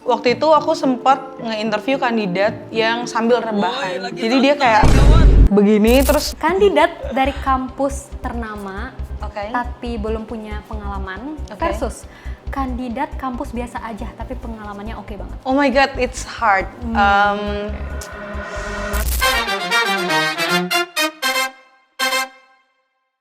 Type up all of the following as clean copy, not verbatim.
Waktu itu aku sempat nge-interview kandidat yang sambil rebahan. Jadi dia kayak begini terus. Kandidat dari kampus ternama, Oke. tapi belum punya pengalaman, Oke. versus kandidat kampus biasa aja tapi pengalamannya oke banget. Oh my god, it's hard.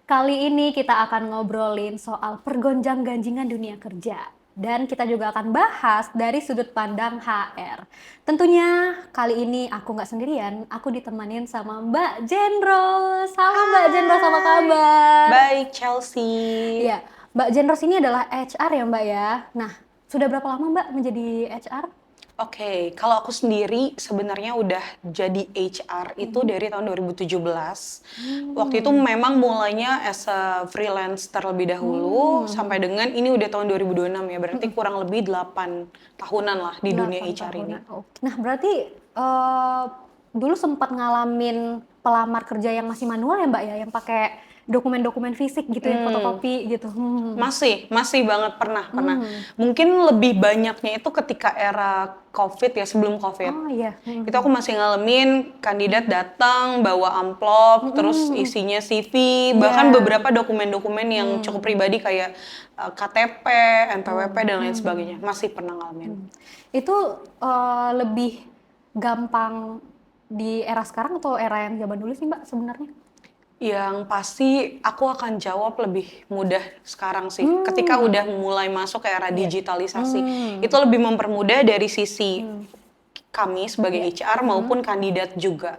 Kali ini kita akan ngobrolin soal pergonjang-ganjingan dunia kerja. Dan kita juga akan bahas dari sudut pandang HR. Tentunya kali ini aku nggak sendirian, aku ditemanin sama Mbak Jendros. Halo Mbak Jendros, apa kabar? Baik, Chelsea. Iya, Mbak Jendros ini adalah HR ya Mbak ya. Nah, sudah berapa lama Mbak menjadi HR? Oke, kalau aku sendiri sebenarnya udah jadi HR itu dari tahun 2017. Waktu itu memang mulainya as a freelance terlebih dahulu sampai dengan ini udah tahun 2026 ya. Berarti kurang lebih 8 tahunan lah di dunia 8 HR ini. tahunan. Oke. Nah, berarti dulu sempat ngalamin pelamar kerja yang masih manual ya Mbak ya, yang pakai dokumen-dokumen fisik gitu ya, fotokopi gitu. Masih banget pernah. Mungkin lebih banyaknya itu ketika era COVID ya, sebelum COVID. Oh iya. Itu aku masih ngalamin kandidat datang bawa amplop, terus isinya CV, bahkan beberapa dokumen-dokumen yang cukup pribadi kayak KTP, NPWP dan lain sebagainya. Masih pernah ngalamin. Itu lebih gampang di era sekarang atau era yang zaman dulu sih Mbak sebenarnya? Yang pasti aku akan jawab lebih mudah sekarang sih. Ketika udah mulai masuk ke era digitalisasi, itu lebih mempermudah dari sisi kami sebagai HR maupun kandidat juga.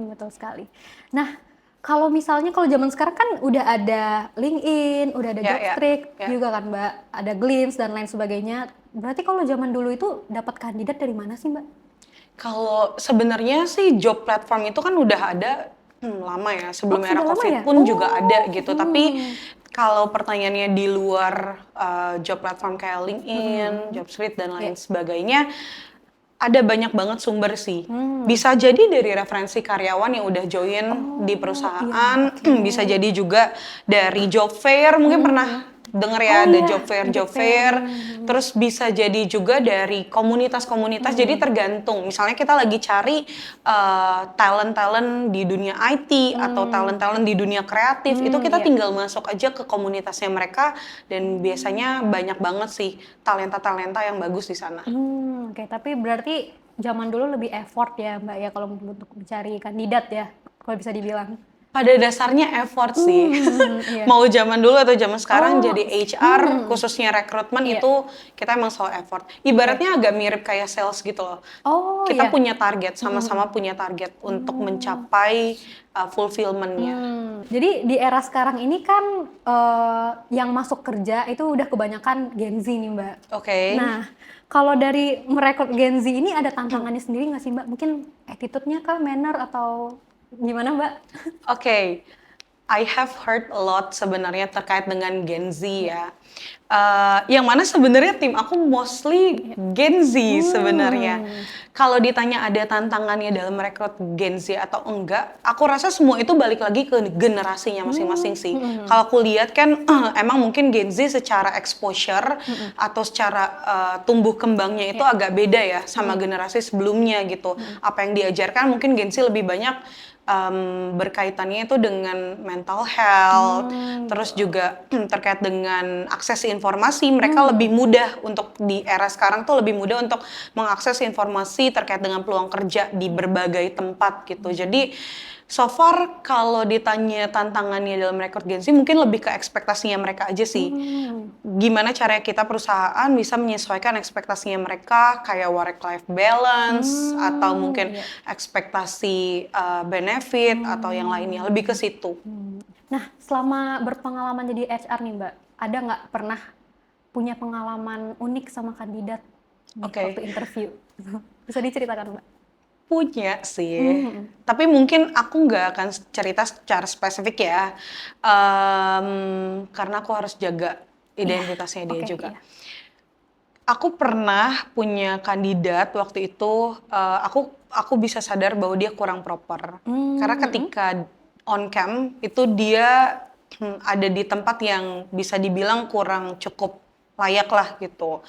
Betul sekali. Nah, kalau misalnya kalau zaman sekarang kan udah ada LinkedIn, udah ada Jobstreet juga kan Mbak, ada Glints dan lain sebagainya. Berarti kalau zaman dulu itu dapat kandidat dari mana sih Mbak? Kalau sebenarnya sih job platform itu kan udah ada lama ya, sebelum era sudah lama COVID ya? pun juga ada gitu. Tapi kalau pertanyaannya di luar job platform kayak LinkedIn, Jobstreet dan lain sebagainya, ada banyak banget sumber sih. Bisa jadi dari referensi karyawan yang udah join di perusahaan, bisa jadi juga dari job fair, mungkin pernah denger ya ada job fair. Terus bisa jadi juga dari komunitas-komunitas. Jadi tergantung. Misalnya kita lagi cari talent-talent di dunia IT atau talent-talent di dunia kreatif, itu kita tinggal masuk aja ke komunitasnya mereka dan biasanya banyak banget sih talenta-talenta yang bagus di sana. Oke, tapi berarti zaman dulu lebih effort ya Mbak ya kalau untuk mencari kandidat ya, kalau bisa dibilang. Pada dasarnya effort sih. Mau zaman dulu atau zaman sekarang jadi HR, khususnya rekrutmen itu kita emang selalu effort. Ibaratnya agak mirip kayak sales gitu loh. Kita punya target, sama-sama punya target untuk mencapai fulfillment-nya. Jadi di era sekarang ini kan yang masuk kerja itu udah kebanyakan Gen Z nih Mbak. Oke. Nah, kalau dari merekrut Gen Z ini ada tantangannya sendiri nggak sih Mbak? Mungkin attitude-nya kah, manner atau gimana Mbak? Oke, I have heard a lot sebenarnya terkait dengan Gen Z ya. Yang mana sebenarnya tim aku mostly Gen Z sebenarnya. Kalau ditanya ada tantangannya dalam merekrut Gen Z atau enggak, aku rasa semua itu balik lagi ke generasinya masing-masing sih. Kalau aku lihat kan emang mungkin Gen Z secara exposure atau secara tumbuh kembangnya itu agak beda ya sama generasi sebelumnya gitu. Apa yang diajarkan mungkin Gen Z lebih banyak berkaitannya itu dengan mental health, terus juga terkait dengan akses informasi, mereka lebih mudah untuk di era sekarang tuh lebih mudah untuk mengakses informasi terkait dengan peluang kerja di berbagai tempat gitu. Jadi so far kalau ditanya tantangannya dalam rekrut Gen Z mungkin lebih ke ekspektasinya mereka aja sih. Gimana caranya kita perusahaan bisa menyesuaikan ekspektasinya mereka kayak work-life balance atau mungkin ekspektasi benefit atau yang lainnya, lebih ke situ. Nah, selama berpengalaman jadi HR nih Mbak, ada nggak pernah punya pengalaman unik sama kandidat waktu interview? Bisa diceritakan Mbak? Punya sih, tapi mungkin aku nggak akan cerita secara spesifik ya, karena aku harus jaga identitasnya dia juga. Aku pernah punya kandidat waktu itu, aku bisa sadar bahwa dia kurang proper. Karena ketika on cam itu dia ada di tempat yang bisa dibilang kurang cukup layak lah gitu.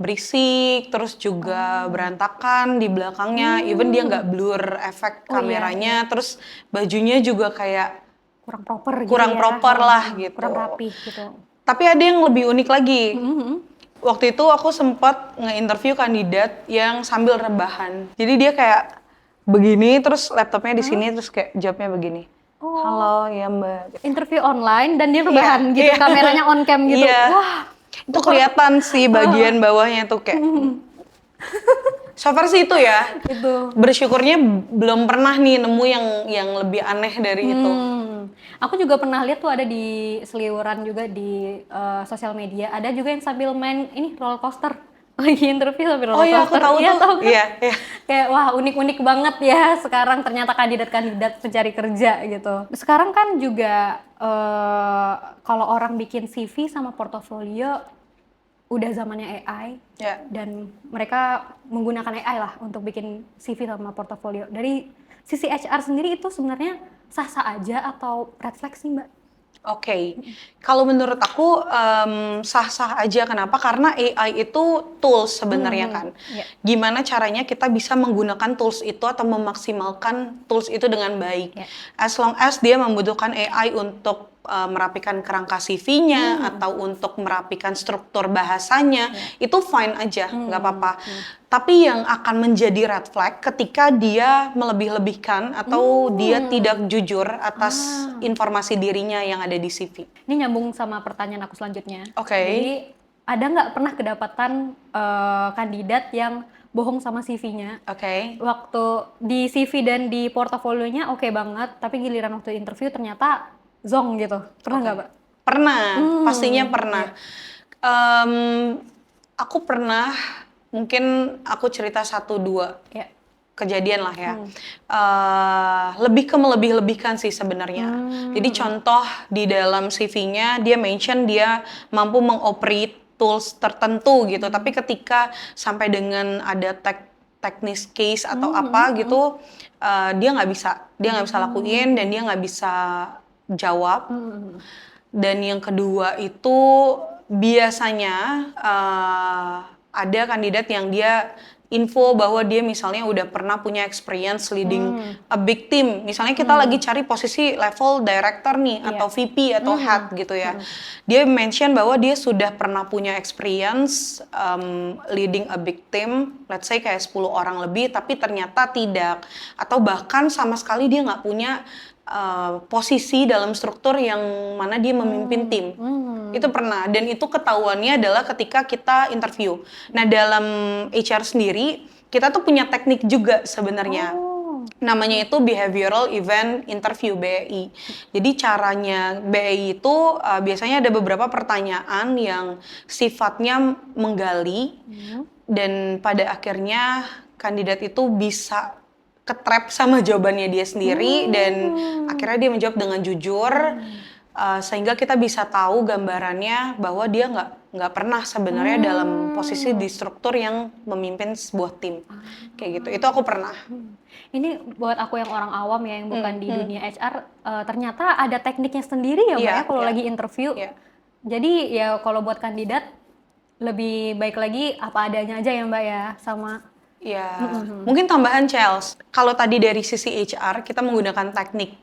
Berisik, terus juga berantakan di belakangnya, even dia nggak blur efek Oh iya, kameranya, terus bajunya juga kayak kurang proper gitu kurang ya. proper lah gitu. Kurang rapih gitu. Tapi ada yang lebih unik lagi. Mhm. Waktu itu aku sempat nge-interview kandidat yang sambil rebahan. Jadi dia kayak begini, terus laptopnya di sini, terus kayak jawabnya begini. Oh. Halo, ya Mbak. Interview online dan dia Iya, rebahan gitu, iya. kameranya on cam gitu. Iya. Wah, Itu kelihatan sih bagian bawahnya tuh kayak. So far sih itu ya. itu. Bersyukurnya belum pernah nih nemu yang lebih aneh dari itu. Aku juga pernah lihat tuh ada di seliweran juga di sosial media. Ada juga yang sambil main ini roller coaster. Lagi interview sambil Oh roller iya, aku coaster. tahu Iya, tuh. tahu kan? Iya, iya. Kayak wah unik-unik banget ya sekarang ternyata kandidat-kandidat pencari kerja gitu. Sekarang kan juga kalau orang bikin CV sama portofolio udah zamannya AI Ya. dan mereka menggunakan AI lah untuk bikin CV sama portofolio. Dari sisi HR sendiri itu sebenarnya sah-sah aja atau red flag sih Mbak? Oke, kalau menurut aku sah-sah aja. Kenapa? Karena AI itu tools sebenarnya kan. Iya. Gimana caranya kita bisa menggunakan tools itu atau memaksimalkan tools itu dengan baik. Iya. As long as dia membutuhkan AI untuk merapikan kerangka CV-nya atau untuk merapikan struktur bahasanya, itu fine aja, nggak apa-apa. Tapi yang akan menjadi red flag ketika dia melebih-lebihkan atau dia tidak jujur atas informasi dirinya yang ada di CV. Ini nyambung sama pertanyaan aku selanjutnya. Oke. Jadi ada nggak pernah kedapatan kandidat yang bohong sama CV-nya? Oke. Waktu di CV dan di portofolionya oke banget, tapi giliran waktu interview ternyata zong gitu. Pernah nggak, Mbak? Pernah, pastinya pernah. Aku pernah, mungkin aku cerita 1-2 Ya. kejadian lah ya. Lebih ke melebih-lebihkan sih sebenarnya. Jadi contoh di dalam CV-nya dia mention dia mampu mengoperate tools tertentu gitu. Tapi ketika sampai dengan ada teknis case atau apa gitu, dia nggak bisa lakuin dan dia nggak bisa jawab. Dan yang kedua itu biasanya ada kandidat yang dia info bahwa dia misalnya udah pernah punya experience leading a big team. Misalnya kita lagi cari posisi level director nih atau VP atau head gitu ya. Dia mention bahwa dia sudah pernah punya experience leading a big team, let's say kayak 10 orang lebih, tapi ternyata tidak. Atau bahkan sama sekali dia nggak punya posisi dalam struktur yang mana dia memimpin tim. Itu pernah, dan itu ketahuannya adalah ketika kita interview. Nah, dalam HR sendiri, kita tuh punya teknik juga sebenarnya. Namanya itu Behavioral Event Interview, BEI. Jadi caranya BEI itu biasanya ada beberapa pertanyaan yang sifatnya menggali, dan pada akhirnya kandidat itu bisa ketrap sama jawabannya dia sendiri, dan akhirnya dia menjawab dengan jujur, sehingga kita bisa tahu gambarannya bahwa dia nggak pernah sebenarnya dalam posisi di struktur yang memimpin sebuah tim kayak gitu. Itu aku pernah. Ini buat aku yang orang awam ya, yang bukan di dunia HR, ternyata ada tekniknya sendiri ya Mbak Iya, ya kalau iya. lagi interview. Iya. Jadi ya kalau buat kandidat lebih baik lagi apa adanya aja ya Mbak ya, sama Ya, mungkin tambahan Chels. Kalau tadi dari sisi HR kita menggunakan teknik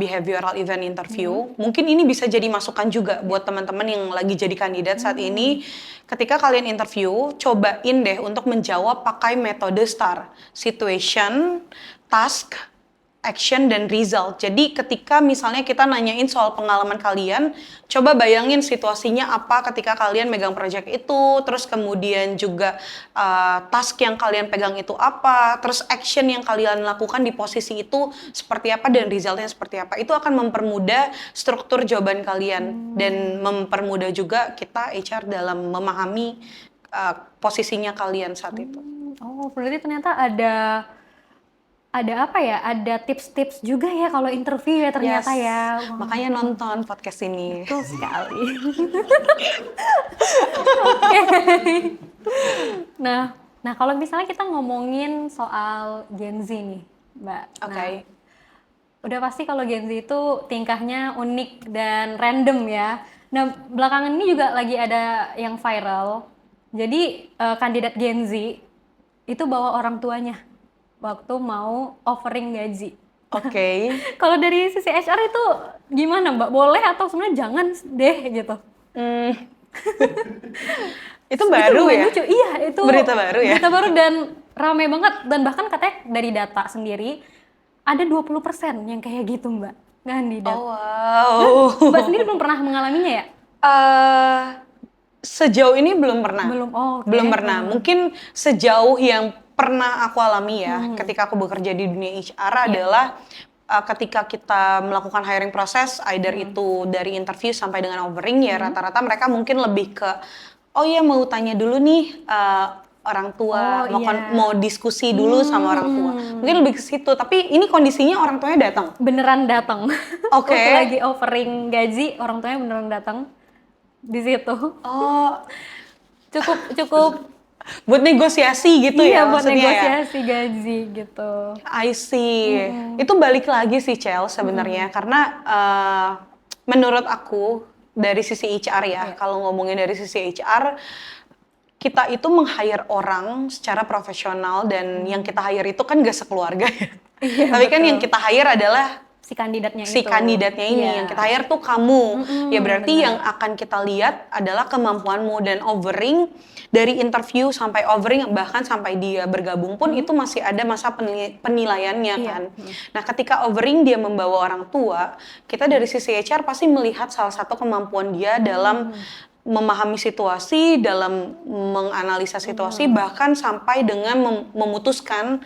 behavioral event interview, mungkin ini bisa jadi masukan juga buat teman-teman yang lagi jadi kandidat saat ini. Ketika kalian interview, cobain deh untuk menjawab pakai metode STAR: situation, task, action, dan result. Jadi ketika misalnya kita nanyain soal pengalaman kalian, coba bayangin situasinya apa ketika kalian megang project itu, terus kemudian juga task yang kalian pegang itu apa, terus action yang kalian lakukan di posisi itu seperti apa, dan resultnya seperti apa. Itu akan mempermudah struktur jawaban kalian dan mempermudah juga kita HR dalam memahami posisinya kalian saat itu. Oh, berarti ternyata ada apa ya? Ada tips-tips juga ya kalau interview ya ternyata Yes. ya. Wah, Makanya nonton podcast ini. betul sekali. Oke. Nah kalau misalnya kita ngomongin soal Gen Z nih, Mbak. Oke. Nah, udah pasti kalau Gen Z itu tingkahnya unik dan random ya. Nah, belakangan ini juga lagi ada yang viral. Jadi kandidat Gen Z itu bawa orang tuanya waktu mau offering gaji. Oke. Kalau dari sisi HR itu gimana Mbak? Boleh atau sebenarnya jangan deh gitu? Hmm, itu Itu baru lumayan ya? lucu. Iya, itu Berita baru ya? berita baru dan rame banget. Dan bahkan katanya dari data sendiri ada 20% yang kayak gitu Mbak, kandidat. Oh wow. Mbak sendiri belum pernah mengalaminya ya? Eh, sejauh ini belum pernah. Belum, oh, oke. Belum pernah. Mungkin sejauh yang pernah aku alami ya, ketika aku bekerja di dunia HR adalah ketika kita melakukan hiring proses, either itu dari interview sampai dengan offering ya rata-rata mereka mungkin lebih ke, oh ya mau tanya dulu nih orang tua, Oh, iya. mau diskusi dulu sama orang tua. Mungkin lebih ke situ. Tapi ini kondisinya orang tuanya datang. Beneran datang. Oke. Waktu lagi offering gaji, orang tuanya beneran datang di situ. Oh, Cukup buat negosiasi gitu ya iya buat maksudnya ya. negosiasi gaji gitu. I see. Itu balik lagi sih Cel sebenarnya karena menurut aku dari sisi HR ya, kalau ngomongin dari sisi HR, kita itu meng-hire orang secara profesional dan yang kita hire itu kan gak sekeluarga ya. Iya, Tapi kan betul. yang kita hire adalah Si kandidatnya si itu. kandidatnya ini, Iya. yang kita hire tuh kamu. Ya berarti yang akan kita lihat adalah kemampuanmu dan offering dari interview sampai offering bahkan sampai dia bergabung pun itu masih ada masa penilaiannya Iya. kan. Nah, ketika offering dia membawa orang tua, kita dari sisi HR pasti melihat salah satu kemampuan dia dalam memahami situasi, dalam menganalisa situasi, bahkan sampai dengan memutuskan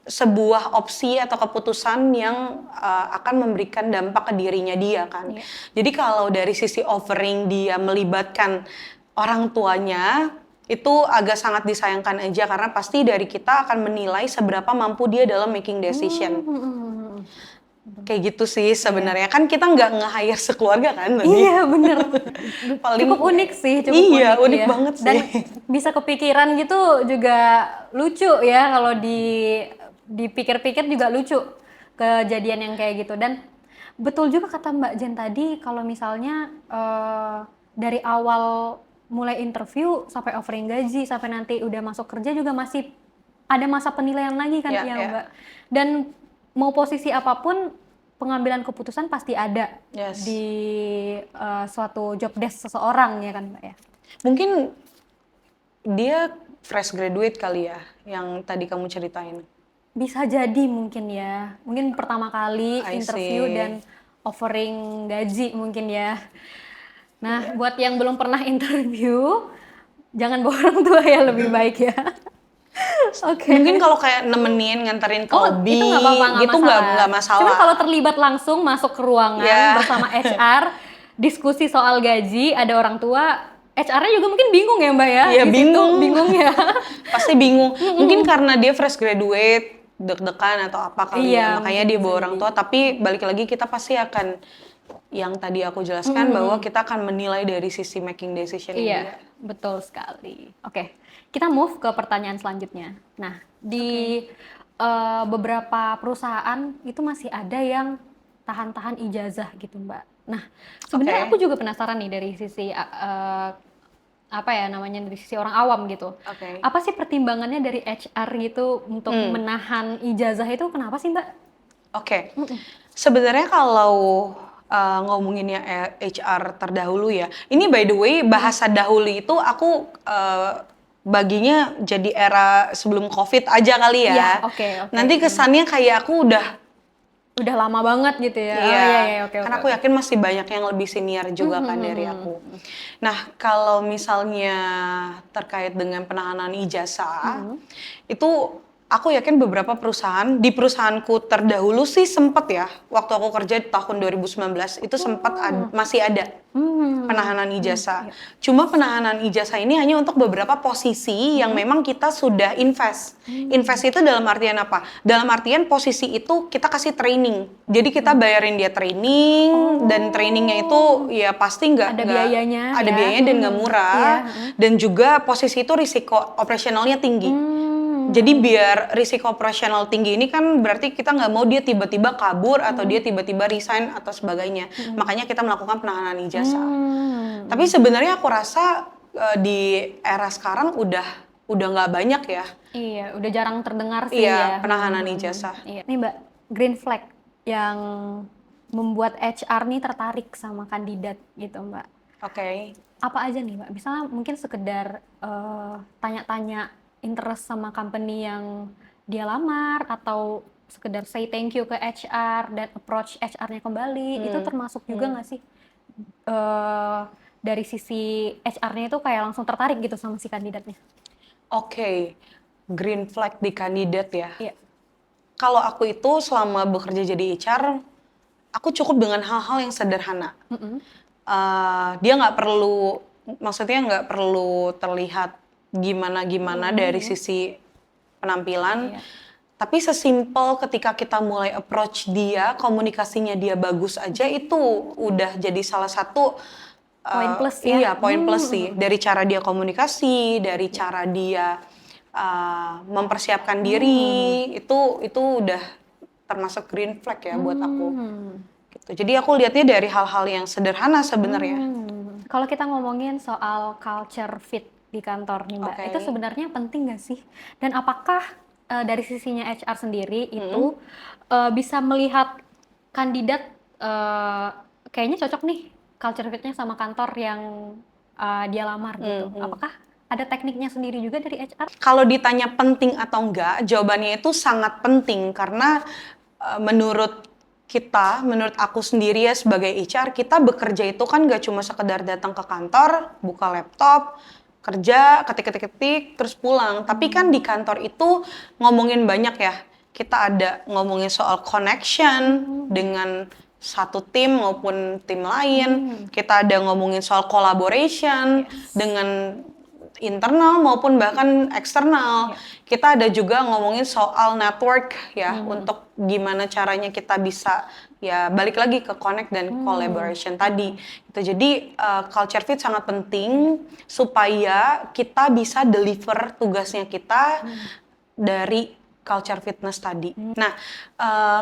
sebuah opsi atau keputusan yang akan memberikan dampak ke dirinya dia kan. Jadi kalau dari sisi offering dia melibatkan orang tuanya, itu agak sangat disayangkan aja karena pasti dari kita akan menilai seberapa mampu dia dalam making decision. Kayak gitu sih sebenarnya kan kita nggak nge-hire sekeluarga kan tadi. Iya bener. Paling Cukup unik sih, cukup iya, unik ya. banget Dan sih. bisa kepikiran gitu juga lucu ya kalau dipikir-pikir juga lucu kejadian yang kayak gitu. Dan betul juga kata Mbak Jen tadi kalau misalnya dari awal mulai interview sampai offering gaji sampai nanti udah masuk kerja juga masih ada masa penilaian lagi kan Ya, ya ya. Mbak. Dan mau posisi apapun pengambilan keputusan pasti ada Yes. di suatu job desk seseorang ya kan Mbak ya. Mungkin dia fresh graduate kali ya yang tadi kamu ceritain. Bisa jadi mungkin ya. Mungkin pertama kali I interview see. dan offering gaji mungkin ya. Nah, buat yang belum pernah interview jangan bawa orang tua ya lebih baik ya. Oke. Mungkin kalau kayak nemenin nganterin ke Oh, lobby itu nggak apa-apa, gitu nggak masalah. Cuman kalau terlibat langsung masuk ke ruangan Ya. bersama HR, diskusi soal gaji, ada orang tua, HR-nya juga mungkin bingung ya Mbak ya? Iya, Di situ bingung. bingung ya. Pasti bingung. Mungkin karena dia fresh graduate, deg-degan atau apa kali Iya, ya. Makanya mungkin dia bisa bawa orang tua. Tapi balik lagi kita pasti akan yang tadi aku jelaskan bahwa kita akan menilai dari sisi making decision Iya, dia. betul sekali. Oke, kita move ke pertanyaan selanjutnya. Nah, di beberapa perusahaan itu masih ada yang tahan-tahan ijazah gitu, Mbak. Nah, sebenarnya Oke. aku juga penasaran nih dari sisi apa ya namanya dari sisi orang awam gitu. Oke. Apa sih pertimbangannya dari HR gitu untuk menahan ijazah itu kenapa sih, Mbak? Oke. Sebenarnya kalau ngomonginnya HR terdahulu ya. Ini by the way bahasa dahulu itu aku baginya jadi era sebelum COVID aja kali ya. Iya, oke. Nanti kesannya kayak aku udah Udah lama banget gitu ya. iya, Oh, iya, oke. karena aku yakin masih banyak yang lebih senior juga kan dari aku. Nah, kalau misalnya terkait dengan penahanan ijazah, itu aku yakin beberapa perusahaan, di perusahaanku terdahulu sih sempet ya, waktu aku kerja di tahun 2019, itu sempat masih ada penahanan ijazah. Cuma penahanan ijazah ini hanya untuk beberapa posisi yang memang kita sudah invest. Invest itu dalam artian apa? Dalam artian posisi itu kita kasih training. Jadi kita bayarin dia training dan trainingnya itu ya pasti Ada biayanya ada ya. biayanya dan nggak murah. Iya. Dan juga posisi itu risiko operasionalnya tinggi. Jadi biar risiko operasional tinggi ini kan berarti kita nggak mau dia tiba-tiba kabur atau dia tiba-tiba resign atau sebagainya. Makanya kita melakukan penahanan ijazah. Tapi sebenarnya aku rasa di era sekarang udah nggak banyak ya. Iya, udah jarang terdengar sih Iya, ya. penahanan ijazah. Iya. Nih Mbak, green flag yang membuat HR nih tertarik sama kandidat gitu Mbak. Oke. Apa aja nih Mbak? Misalnya mungkin sekedar tanya-tanya interest sama company yang dia lamar, atau sekedar say thank you ke HR dan approach HR-nya kembali. Itu termasuk juga nggak sih dari sisi HR-nya itu kayak langsung tertarik gitu sama si kandidatnya? Oke. Green flag di kandidat ya. Iya. Kalau aku itu selama bekerja jadi HR, aku cukup dengan hal-hal yang sederhana. Dia nggak perlu, maksudnya nggak perlu terlihat gimana-gimana dari sisi penampilan. Iya. Tapi sesimpel ketika kita mulai approach dia, komunikasinya dia bagus aja, itu udah jadi salah satu Poin plus ya? Iya, poin plus sih. Dari cara dia komunikasi, dari cara dia mempersiapkan diri, itu udah termasuk green flag ya buat aku. Gitu. Jadi aku lihatnya dari hal-hal yang sederhana sebenarnya. Kalau kita ngomongin soal culture fit di kantor nih Mbak, Oke. itu sebenarnya penting nggak sih? Dan apakah dari sisinya HR sendiri itu bisa melihat kandidat kayaknya cocok nih culture fitnya sama kantor yang dia lamar gitu? Apakah ada tekniknya sendiri juga dari HR? Kalau ditanya penting atau enggak, jawabannya itu sangat penting karena menurut aku sendiri ya sebagai HR, kita bekerja itu kan gak cuma sekedar datang ke kantor, buka laptop, kerja, ketik-ketik, terus pulang. Tapi kan di kantor itu ngomongin banyak ya. Kita ada ngomongin soal connection dengan satu tim maupun tim lain. Kita ada ngomongin soal collaboration dengan internal maupun bahkan eksternal. Kita ada juga ngomongin soal network ya, untuk gimana caranya kita bisa ya balik lagi ke connect dan collaboration tadi. Gitu. Jadi culture fit sangat penting supaya kita bisa deliver tugasnya kita dari culture fitness tadi. Nah,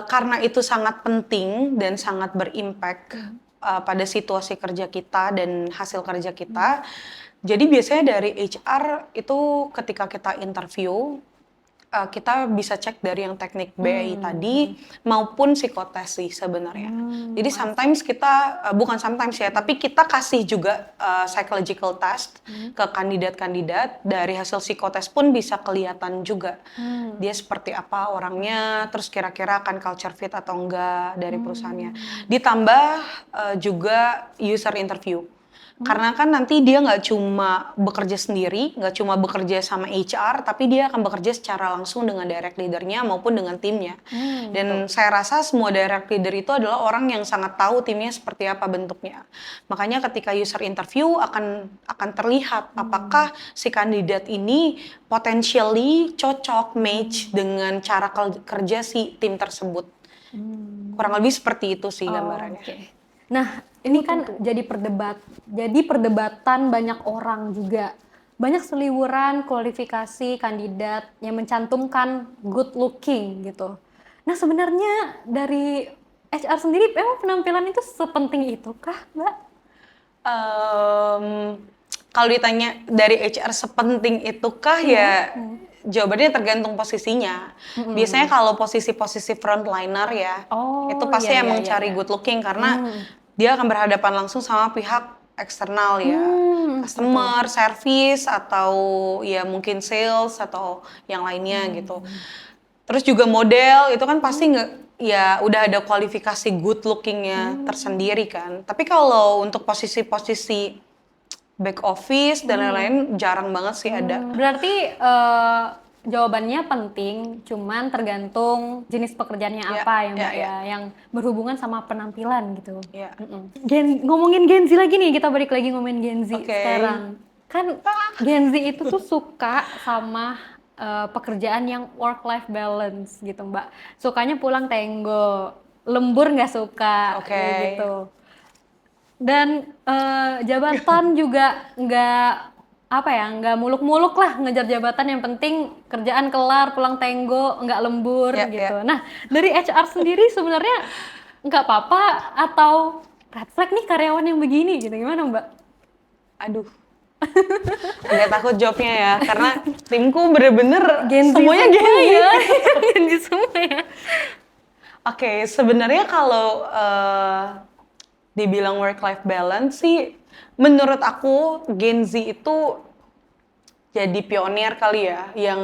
karena itu sangat penting dan sangat berimpact pada situasi kerja kita dan hasil kerja kita. Jadi biasanya dari HR itu ketika kita interview, kita bisa cek dari yang teknik BI tadi maupun psikotes sih sebenarnya. Jadi sometimes kita, bukan sometimes ya, tapi kita kasih juga psychological test ke kandidat-kandidat. Dari hasil psikotes pun bisa kelihatan juga dia seperti apa orangnya, terus kira-kira akan culture fit atau enggak dari perusahaannya. Ditambah juga user interview. Karena kan nanti dia nggak cuma bekerja sendiri, nggak cuma bekerja sama HR, tapi dia akan bekerja secara langsung dengan direct leadernya maupun dengan timnya. Dan saya rasa semua direct leader itu adalah orang yang sangat tahu timnya seperti apa bentuknya. Makanya ketika user interview akan terlihat apakah si kandidat ini potentially cocok match dengan cara kerja si tim tersebut. Kurang lebih seperti itu sih gambarannya. Okay. Nah, ini kan jadi perdebatan banyak orang juga. Banyak seliwuran kualifikasi kandidat yang mencantumkan good looking gitu. Nah, sebenarnya dari HR sendiri emang penampilan itu sepenting itu kah, Mbak? Kalau ditanya dari HR sepenting itukah ya jawabannya tergantung posisinya. Biasanya kalau posisi-posisi frontliner ya, itu pasti emang cari good looking karena dia akan berhadapan langsung sama pihak eksternal ya, customer, service, atau ya mungkin sales atau yang lainnya gitu. Terus juga model itu kan pasti ya udah ada kualifikasi good lookingnya tersendiri kan. Tapi kalau untuk posisi-posisi back office dan lain-lain jarang banget sih ada. Berarti jawabannya penting, cuman tergantung jenis pekerjaannya apa ya Mbak ya, yang berhubungan sama penampilan gitu. Ngomongin Gen Z lagi nih, kita balik lagi ngomongin Gen Z sekarang. Kan Gen Z itu tuh suka sama pekerjaan yang work-life balance gitu Mbak. Sukanya pulang tenggo, lembur nggak suka kayak gitu. Dan jabatan juga nggak apa ya, nggak muluk-muluk lah ngejar jabatan, yang penting kerjaan kelar, pulang tenggo, nggak lembur Ya, gitu. ya. Nah, dari HR sendiri sebenarnya nggak apa-apa atau red flag nih karyawan yang begini gitu, gimana Mbak? Aduh, agak takut jawabnya ya, karena timku bener-bener Gen Z semuanya semua Gen Z. ya, Gen Z semua ya. Oke, sebenarnya kalau dibilang work life balance sih, menurut aku Gen Z itu jadi pionir kali ya, yang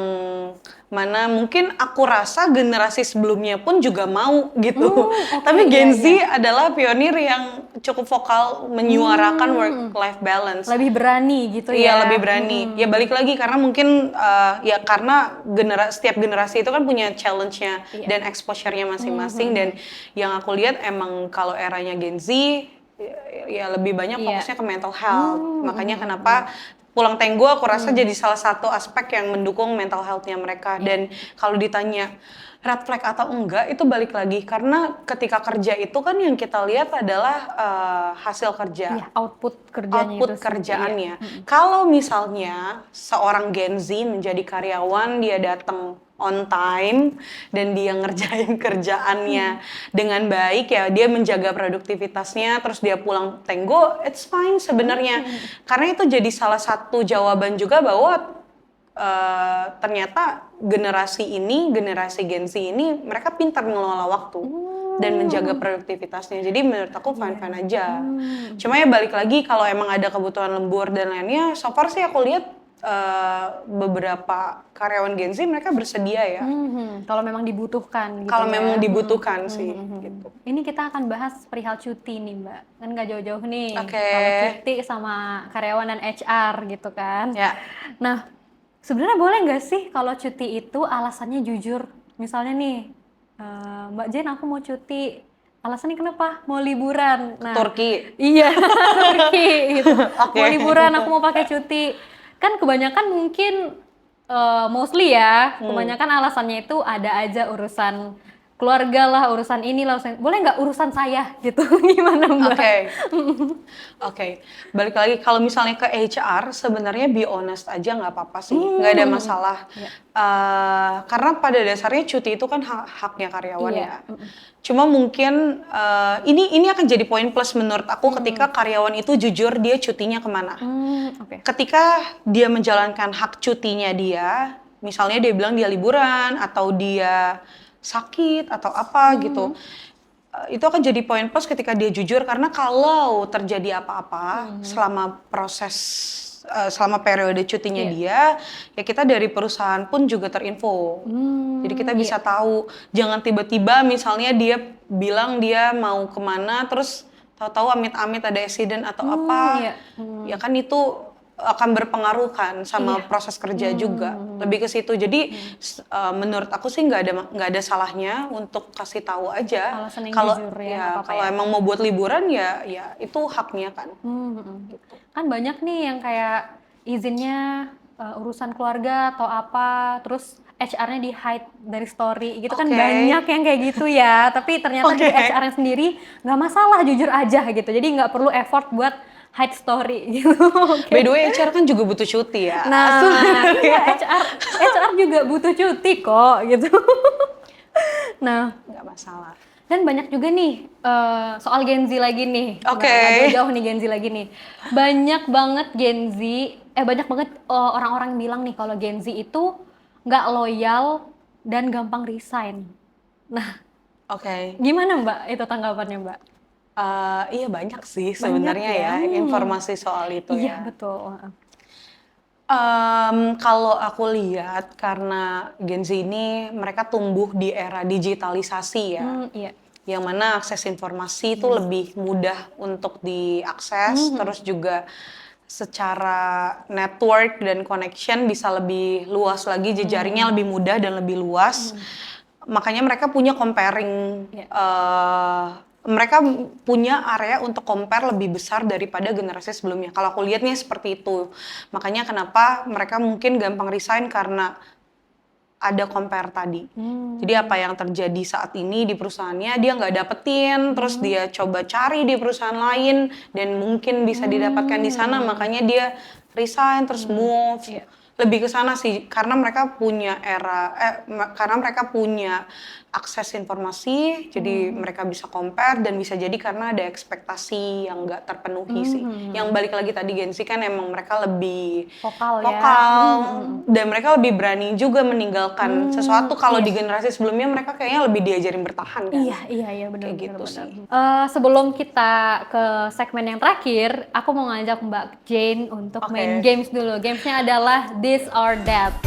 mana mungkin aku rasa generasi sebelumnya pun juga mau gitu. Oke, Tapi iya Gen Z iya. adalah pionir yang cukup vokal menyuarakan work Hmm, life balance. lebih berani gitu Iya, ya. lebih berani. Ya balik lagi karena mungkin ya karena setiap generasi itu kan punya challenge-nya Iya. dan exposure-nya masing-masing, dan yang aku lihat emang kalau eranya Gen Z ya lebih banyak Iya. fokusnya ke mental health. Makanya kenapa pulang tenggo aku rasa jadi salah satu aspek yang mendukung mental health-nya mereka. Dan kalau ditanya red flag atau enggak, itu balik lagi karena ketika kerja itu kan yang kita lihat adalah hasil kerja, Iya, output kerjanya itu output sih. Iya. kerjaannya. Kalau misalnya seorang Gen Z menjadi karyawan, dia datang on time dan dia ngerjain kerjaannya dengan baik, ya dia menjaga produktivitasnya, terus dia pulang tenggo, it's fine sebenarnya. Karena itu jadi salah satu jawaban juga bahwa ternyata generasi Gen Z ini mereka pintar mengelola waktu dan menjaga produktivitasnya. Jadi menurut aku fine-fine aja. Cuma ya balik lagi kalau emang ada kebutuhan lembur dan lainnya, so far sih aku lihat beberapa karyawan Gen Z mereka bersedia ya. Kalau memang dibutuhkan gitu Kalau ya. memang dibutuhkan sih gitu. Ini kita akan bahas perihal cuti nih Mbak. Kan nggak jauh-jauh nih. Oke. Kalau cuti sama karyawan dan HR gitu kan. Ya. Nah, sebenarnya boleh nggak sih kalau cuti itu alasannya jujur? Misalnya nih, Mbak Jen aku mau cuti. Alasannya kenapa? Mau liburan. Nah, Turki. iya, Turki gitu. Oke. Mau liburan, aku mau pakai cuti. Kan kebanyakan mungkin mostly ya, kebanyakan alasannya itu ada aja urusan keluarga lah, urusan inilah, boleh nggak urusan saya gitu? Gimana Mbak? Oke. Oke, balik lagi kalau misalnya ke HR, sebenarnya be honest aja nggak apa-apa sih, nggak ada masalah. Karena pada dasarnya cuti itu kan haknya karyawan Iya. ya. Cuma mungkin ini akan jadi poin plus menurut aku ketika karyawan itu jujur dia cutinya kemana. Oke. Ketika dia menjalankan hak cutinya dia, misalnya dia bilang dia liburan atau dia sakit atau apa gitu, itu akan jadi poin plus ketika dia jujur, karena kalau terjadi apa-apa selama proses selama periode cutinya Iya. dia, ya kita dari perusahaan pun juga terinfo. Jadi kita bisa tahu, jangan tiba-tiba misalnya dia bilang dia mau kemana, terus tahu-tahu amit-amit ada accident atau apa, Iya. ya kan itu akan berpengaruh kan sama Iya. proses kerja juga, lebih ke situ. Jadi menurut aku sih nggak ada salahnya untuk kasih tahu aja Alasan yang kalau jujur ya, nggak ya apa-apa kalau ya. emang mau buat liburan ya itu haknya kan. Gitu. Kan banyak nih yang kayak izinnya urusan keluarga atau apa, terus HR-nya di hide dari story gitu kan, Oke. banyak yang kayak gitu ya. Tapi ternyata Oke. di HR-nya sendiri nggak masalah, jujur aja gitu. Jadi nggak perlu effort buat hide story gitu. Oke. By the way, HR kan juga butuh cuti ya. Nah, iya HR juga butuh cuti kok gitu. Nah, Nggak masalah. dan banyak juga nih soal Gen Z lagi nih. Oke. Nggak jauh-jauh nih Gen Z lagi nih. Banyak banget Gen Z, banyak banget orang-orang bilang nih kalau Gen Z itu nggak loyal dan gampang resign. Nah, Oke. gimana Mbak itu tanggapannya Mbak? Iya banyak sih sebenarnya ya. ya informasi soal itu Iya ya. betul. Kalau aku lihat karena Gen Z ini mereka tumbuh di era digitalisasi ya, Iya. yang mana akses informasi itu lebih mudah untuk diakses, terus juga secara network dan connection bisa lebih luas lagi, jejaringnya lebih mudah dan lebih luas. Makanya mereka punya comparing, mereka punya area untuk compare lebih besar daripada generasi sebelumnya. Kalau aku lihatnya seperti itu. Makanya kenapa mereka mungkin gampang resign, karena ada compare tadi. Jadi apa yang terjadi saat ini di perusahaannya dia nggak dapetin, terus dia coba cari di perusahaan lain dan mungkin bisa didapatkan di sana, makanya dia resign terus move. Iya. Lebih ke sana sih, karena mereka punya karena mereka punya akses informasi, jadi mereka bisa compare dan bisa jadi karena ada ekspektasi yang nggak terpenuhi sih. Yang balik lagi tadi Gen Z kan emang mereka lebih Vokal ya. dan mereka lebih berani juga meninggalkan sesuatu. Kalau Yes. di generasi sebelumnya mereka kayaknya lebih diajarin bertahan kan. Iya benar. Kayak gitu benar. sih. Sebelum kita ke segmen yang terakhir, aku mau ngajak Mbak Jane untuk Oke. main games dulu. Gamesnya adalah This or That.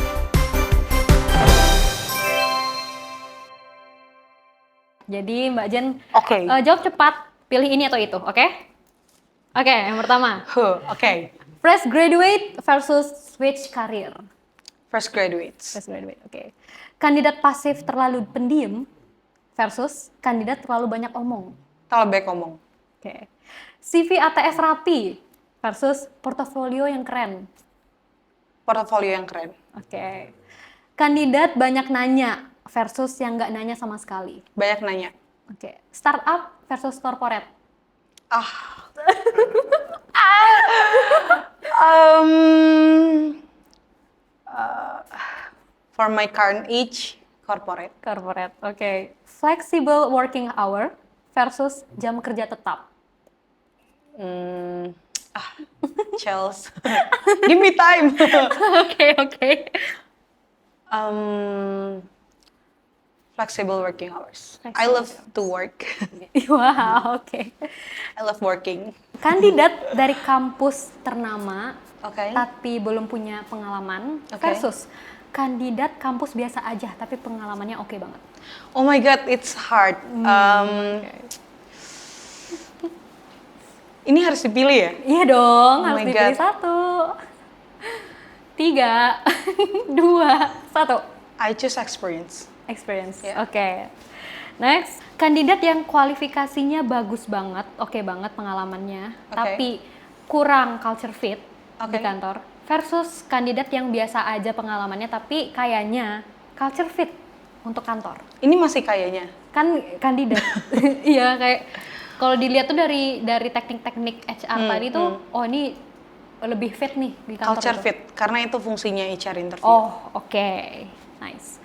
Jadi Mbak Jane Oke. jawab cepat, pilih ini atau itu, oke? Oke, yang pertama, Oke. fresh graduate versus switch career. Fresh graduates. Fresh graduate, oke. Kandidat pasif terlalu pendiam versus kandidat terlalu banyak omong. Kalau baik ngomong. Oke. CV ATS rapi versus portofolio yang keren. Portofolio yang keren. Oke. Kandidat banyak nanya versus yang nggak nanya sama sekali. Banyak nanya. Oke. Startup versus corporate. For my current age, corporate. Corporate, oke. Flexible working hour versus jam kerja tetap. Chels. Give me time. Oke. Flexible working hours. I Flexible love to work. Wow, oke. I love working. Kandidat dari kampus ternama Oke. tapi belum punya pengalaman Oke. versus kandidat kampus biasa aja tapi pengalamannya oke banget. Oh my god, it's hard. Ini harus dipilih ya? Iya dong, Oh harus my dipilih God. 1, 3, 2, 1. I choose experience. Experience. Yeah. Oke. Next, kandidat yang kualifikasinya bagus banget, oke banget pengalamannya, Oke. tapi kurang culture fit di Oke. kantor versus kandidat yang biasa aja pengalamannya tapi kayaknya culture fit untuk kantor. Ini masih kayaknya. Kan kandidat. Iya, kayak kalau dilihat tuh dari teknik-teknik HR tadi tuh oh ini lebih fit nih di kantor. Culture itu. fit, karena itu fungsinya HR interview. Oh, oke. Nice.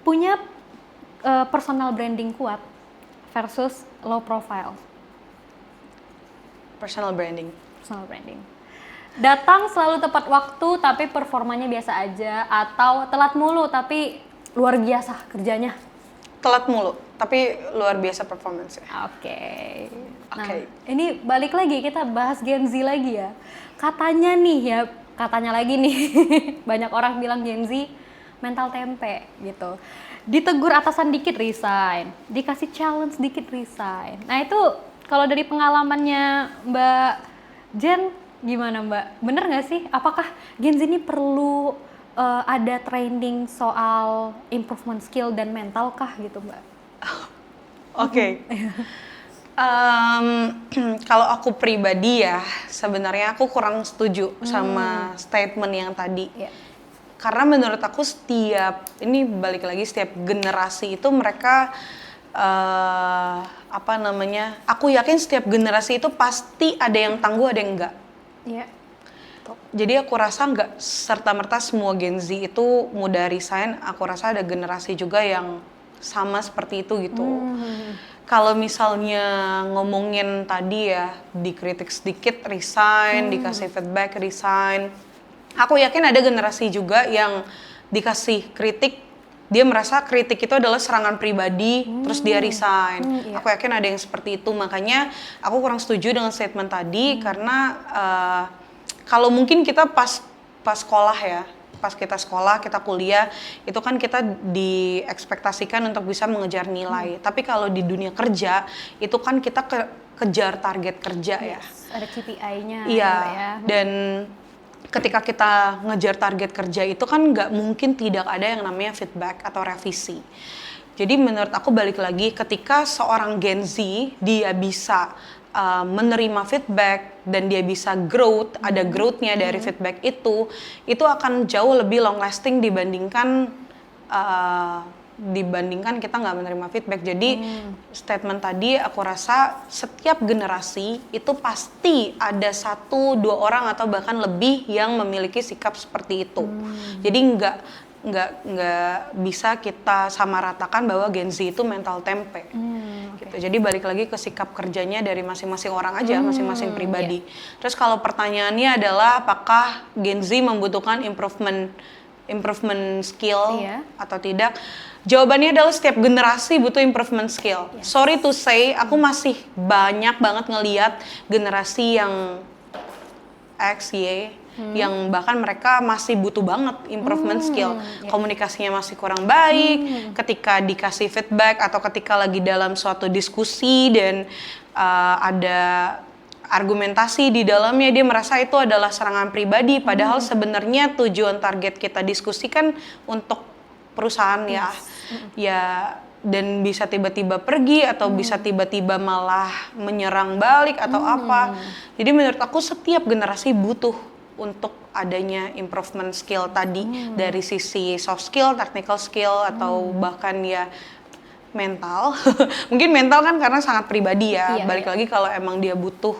Punya personal branding kuat versus low profile. Personal branding. Personal branding. Datang selalu tepat waktu tapi performanya biasa aja atau telat mulu tapi luar biasa kerjanya. Telat mulu, tapi luar biasa performance ya. Oke. Nah, Oke. ini balik lagi kita bahas Gen Z lagi ya. Katanya lagi nih, banyak orang bilang Gen Z mental tempe gitu. Ditegur atasan dikit resign, dikasih challenge dikit resign. Nah itu kalau dari pengalamannya Mbak Jen gimana Mbak? Bener nggak sih? Apakah Gen Z ini perlu ada training soal improvement skill dan mental kah gitu Mbak? Oke. Kalau aku pribadi ya, sebenarnya aku kurang setuju sama statement yang tadi. Iya. Karena menurut aku ini balik lagi setiap generasi itu mereka aku yakin setiap generasi itu pasti ada yang tangguh, ada yang enggak. Iya. Jadi aku rasa nggak serta-merta semua Gen Z itu mudah resign. Aku rasa ada generasi juga yang sama seperti itu gitu. Kalau misalnya ngomongin tadi ya, dikritik sedikit resign, dikasih feedback resign. Aku yakin ada generasi juga yang dikasih kritik, dia merasa kritik itu adalah serangan pribadi, terus dia resign. Iya. Aku yakin ada yang seperti itu, makanya aku kurang setuju dengan statement tadi karena kalau mungkin kita pas sekolah ya, pas kita sekolah, kita kuliah, itu kan kita diekspektasikan untuk bisa mengejar nilai. Tapi kalau di dunia kerja, itu kan kita kejar target kerja ya. Ada KPI-nya Iya, ya. dan ketika kita ngejar target kerja itu kan nggak mungkin tidak ada yang namanya feedback atau revisi. Jadi menurut aku balik lagi, ketika seorang Gen Z, dia bisa menerima feedback dan dia bisa growth, ada growth-nya dari feedback itu akan jauh lebih long lasting dibandingkan dibandingkan kita nggak menerima feedback. Jadi statement tadi aku rasa setiap generasi itu pasti ada 1-2 orang atau bahkan lebih yang memiliki sikap seperti itu. Jadi nggak bisa kita samaratakan bahwa Gen Z itu mental tempe. Gitu. Jadi balik lagi ke sikap kerjanya dari masing-masing orang aja, masing-masing pribadi. Terus kalau pertanyaannya adalah apakah Gen Z membutuhkan improvement skill atau tidak? Jawabannya adalah setiap generasi butuh improvement skill. Sorry to say, aku masih banyak banget ngeliat generasi yang X, Y, yang bahkan mereka masih butuh banget improvement skill. Komunikasinya masih kurang baik, ketika dikasih feedback atau ketika lagi dalam suatu diskusi dan ada argumentasi di dalamnya, dia merasa itu adalah serangan pribadi, padahal sebenarnya tujuan target kita diskusi kan untuk perusahaan ya, dan bisa tiba-tiba pergi atau bisa tiba-tiba malah menyerang balik atau apa. Jadi menurut aku setiap generasi butuh untuk adanya improvement skill tadi, dari sisi soft skill, technical skill, atau bahkan ya mental. Mungkin mental kan karena sangat pribadi ya, balik lagi kalau emang dia butuh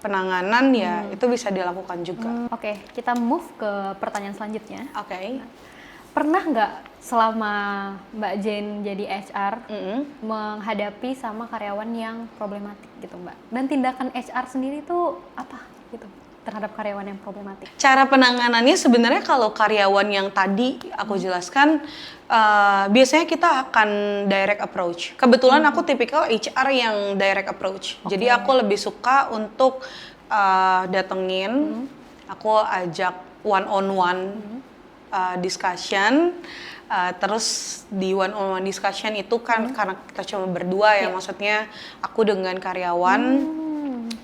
penanganan ya itu bisa dilakukan juga. Oke, kita move ke pertanyaan selanjutnya. Oke. Pernah nggak selama Mbak Jen jadi HR menghadapi sama karyawan yang problematik gitu Mbak? Dan tindakan HR sendiri itu apa gitu terhadap karyawan yang problematik? Cara penanganannya sebenarnya kalau karyawan yang tadi aku jelaskan, biasanya kita akan direct approach. Kebetulan aku tipikal HR yang direct approach. Jadi aku lebih suka untuk datengin, aku ajak one on one discussion. Terus di one on one discussion itu kan karena kita cuma berdua ya, maksudnya aku dengan karyawan.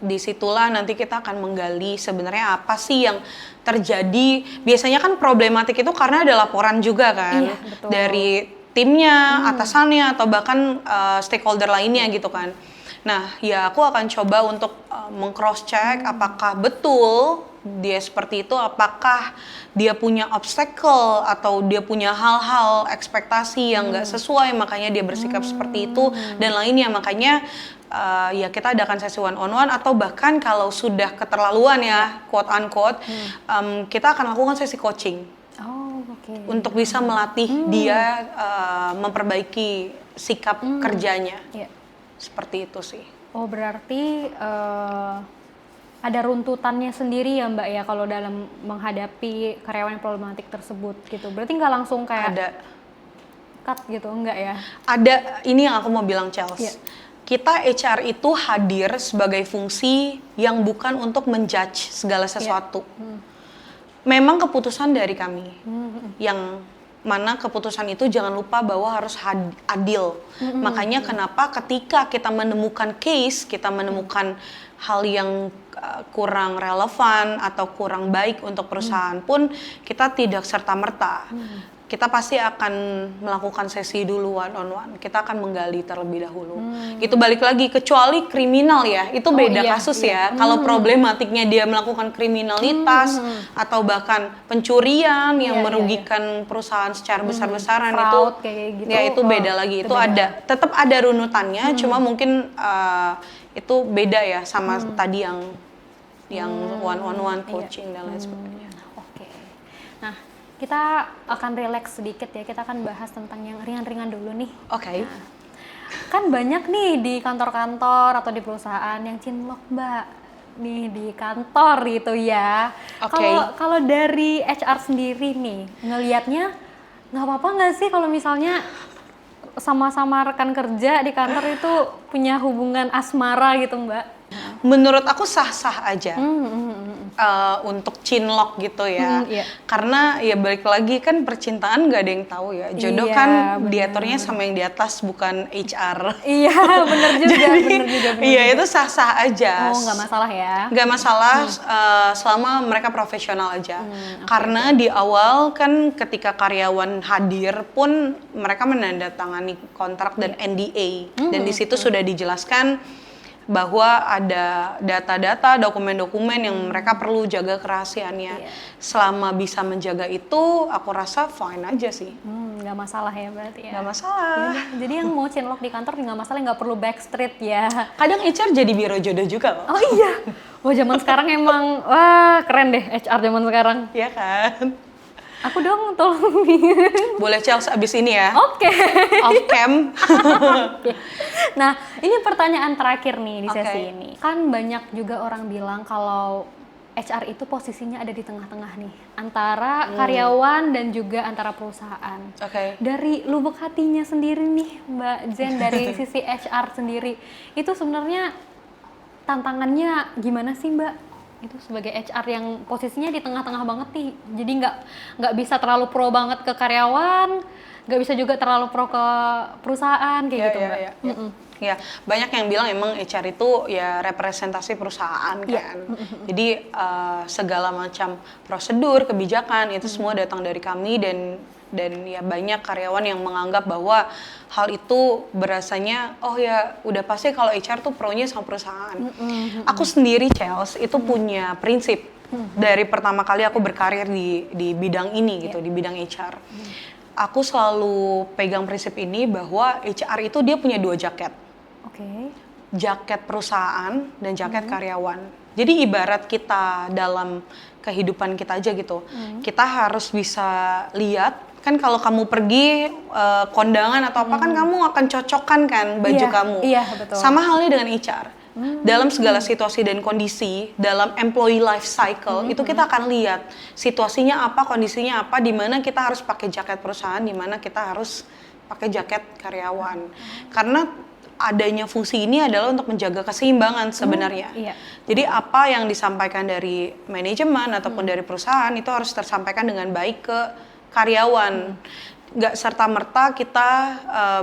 Disitulah nanti kita akan menggali sebenarnya apa sih yang terjadi. Biasanya kan problematik itu karena ada laporan juga kan, dari timnya, atasannya, atau bahkan stakeholder lainnya gitu kan. Nah ya aku akan coba untuk meng-cross check apakah betul dia seperti itu, apakah dia punya obstacle atau dia punya hal-hal ekspektasi yang nggak sesuai makanya dia bersikap seperti itu dan lainnya. Makanya ya kita adakan sesi one on one, atau bahkan kalau sudah keterlaluan ya quote unquote, kita akan lakukan sesi coaching untuk bisa melatih dia memperbaiki sikap kerjanya. Seperti itu sih. Oh berarti ada runtutannya sendiri ya Mbak ya kalau dalam menghadapi karyawan yang problematik tersebut gitu. Berarti nggak langsung kayak ada cut gitu, enggak ya? Ada, ini yang aku mau bilang Chels. Kita HR itu hadir sebagai fungsi yang bukan untuk menjudge segala sesuatu. Memang keputusan dari kami. Yang mana keputusan itu jangan lupa bahwa harus adil. Makanya kenapa ketika kita menemukan case, kita menemukan hal yang kurang relevan atau kurang baik untuk perusahaan pun, kita tidak serta-merta. Kita pasti akan melakukan sesi dulu one on one. Kita akan menggali terlebih dahulu. Itu balik lagi, kecuali kriminal ya, itu beda kasus ya. Kalau problematiknya dia melakukan kriminalitas atau bahkan pencurian yang merugikan perusahaan secara besar-besaran, itu kayak gitu. Ya itu beda lagi. Itu ada, tetap ada runutannya, cuma mungkin itu beda ya sama tadi yang one on one coaching dan lain sebagainya. Nah, kita akan relax sedikit ya, kita akan bahas tentang yang ringan-ringan dulu nih. Nah, kan banyak nih di kantor-kantor atau di perusahaan yang cinlok Mbak nih di kantor gitu ya. Kalau dari HR sendiri nih ngelihatnya nggak apa-apa nggak sih kalau misalnya sama-sama rekan kerja di kantor itu punya hubungan asmara gitu Mbak? Menurut aku sah-sah aja untuk cinlok gitu ya. Karena ya balik lagi kan percintaan nggak ada yang tahu ya. Jodoh kan diaturnya sama yang di atas, bukan HR. Iya bener juga. Iya itu sah-sah aja. Oh nggak masalah ya? Nggak masalah selama mereka profesional aja. Karena di awal kan ketika karyawan hadir pun mereka menandatangani kontrak dan NDA. Dan di situ sudah dijelaskan bahwa ada data-data, dokumen-dokumen yang mereka perlu jaga kerahasiaannya. Selama bisa menjaga itu, aku rasa fine aja sih. Nggak nggak masalah ya berarti ya. Nggak masalah. Jadi yang mau chinlock di kantor nggak masalah, nggak perlu backstreet ya. Kadang HR jadi biro jodoh juga loh. Oh iya, wah zaman sekarang emang wah keren deh HR zaman sekarang. Iya kan? Aku dong tolong. Boleh Chels abis ini ya. Oke. Off cam. Nah, ini pertanyaan terakhir nih di Oke. sesi ini. Kan banyak juga orang bilang kalau HR itu posisinya ada di tengah-tengah nih, antara karyawan dan juga antara perusahaan. Oke. Dari lubuk hatinya sendiri nih, Mbak Jen, dari sisi HR sendiri, itu sebenarnya tantangannya gimana sih, Mbak? Itu sebagai HR yang posisinya di tengah-tengah banget nih, jadi nggak bisa terlalu pro banget ke karyawan, nggak bisa juga terlalu pro ke perusahaan kayak gitu, Mbak. Ya, banyak yang bilang emang HR itu ya representasi perusahaan kan. Jadi segala macam prosedur, kebijakan itu semua datang dari kami dan ya banyak karyawan yang menganggap bahwa hal itu berasanya oh ya udah pasti kalau HR tuh pro-nya sama perusahaan. Aku sendiri Chels itu punya prinsip dari pertama kali aku berkarir di bidang ini gitu, di bidang HR. Aku selalu pegang prinsip ini bahwa HR itu dia punya 2 jaket. Oke. Jaket perusahaan dan jaket karyawan. Jadi ibarat kita dalam kehidupan kita aja gitu. Kita harus bisa lihat kan kalau kamu pergi kondangan atau apa kan kamu akan cocokkan kan baju kamu. Iya, betul. Sama halnya dengan HR. Dalam segala situasi dan kondisi, dalam employee life cycle itu kita akan lihat situasinya apa, kondisinya apa, di mana kita harus pakai jaket perusahaan, di mana kita harus pakai jaket karyawan. Karena adanya fungsi ini adalah untuk menjaga keseimbangan sebenarnya. Iya. Jadi apa yang disampaikan dari manajemen ataupun dari perusahaan itu harus tersampaikan dengan baik ke karyawan. Nggak serta-merta kita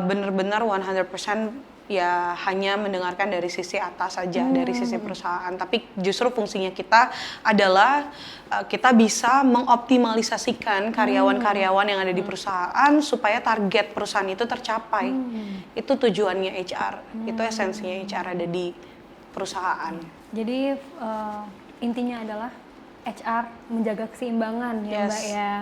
benar-benar 100% ya hanya mendengarkan dari sisi atas saja, dari sisi perusahaan. Tapi justru fungsinya kita adalah kita bisa mengoptimalisasikan karyawan-karyawan yang ada di perusahaan supaya target perusahaan itu tercapai. Itu tujuannya HR, itu esensinya HR ada di perusahaan. Jadi intinya adalah HR menjaga keseimbangan ya, Yes. Mbak ya.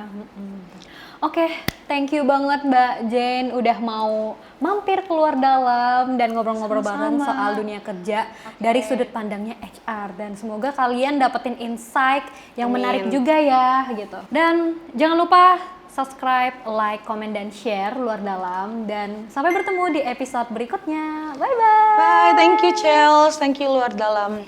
Oke, thank you banget Mbak Jen udah mau mampir keluar dalam dan ngobrol-ngobrol bareng soal dunia kerja dari sudut pandangnya HR, dan semoga kalian dapetin insight yang menarik juga ya gitu. Dan jangan lupa subscribe, like, comment, dan share luar dalam, dan sampai bertemu di episode berikutnya. Bye bye. Bye, thank you Chels, thank you luar dalam.